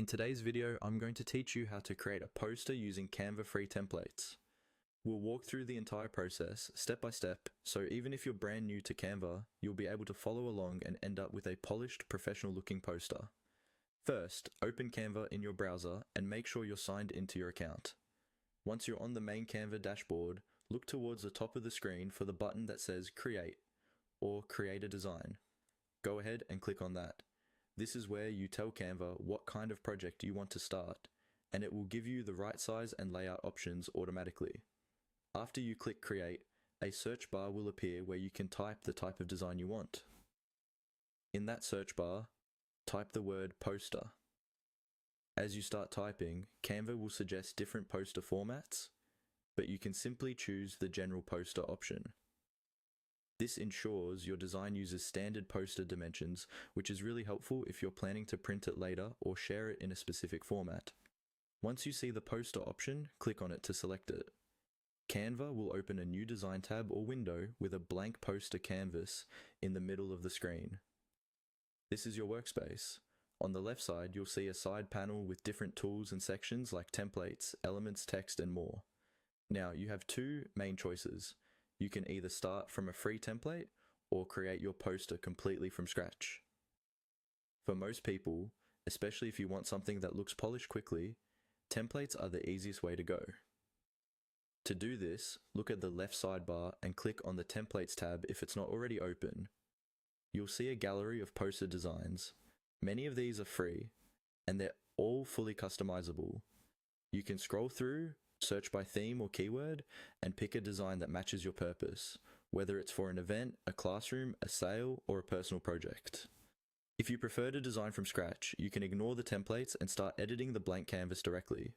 In today's video, I'm going to teach you how to create a poster using Canva free templates. We'll walk through the entire process step by step, so even if you're brand new to Canva, you'll be able to follow along and end up with a polished, professional looking poster. First, open Canva in your browser and make sure you're signed into your account. Once you're on the main Canva dashboard, look towards the top of the screen for the button that says Create or Create a Design. Go ahead and click on that. This is where you tell Canva what kind of project you want to start, and it will give you the right size and layout options automatically. After you click Create, a search bar will appear where you can type the type of design you want. In that search bar, type the word poster. As you start typing, Canva will suggest different poster formats, but you can simply choose the general poster option. This ensures your design uses standard poster dimensions, which is really helpful if you're planning to print it later or share it in a specific format. Once you see the poster option, click on it to select it. Canva will open a new design tab or window with a blank poster canvas in the middle of the screen. This is your workspace. On the left side, you'll see a side panel with different tools and sections like templates, elements, text, and more. Now, you have two main choices. You can either start from a free template or create your poster completely from scratch. For most people, especially if you want something that looks polished quickly, templates are the easiest way to go. To do this, look at the left sidebar and click on the Templates tab if it's not already open. You'll see a gallery of poster designs. Many of these are free, and they're all fully customizable. You can scroll through, search by theme or keyword, and pick a design that matches your purpose, whether it's for an event, a classroom, a sale, or a personal project. If you prefer to design from scratch, you can ignore the templates and start editing the blank canvas directly.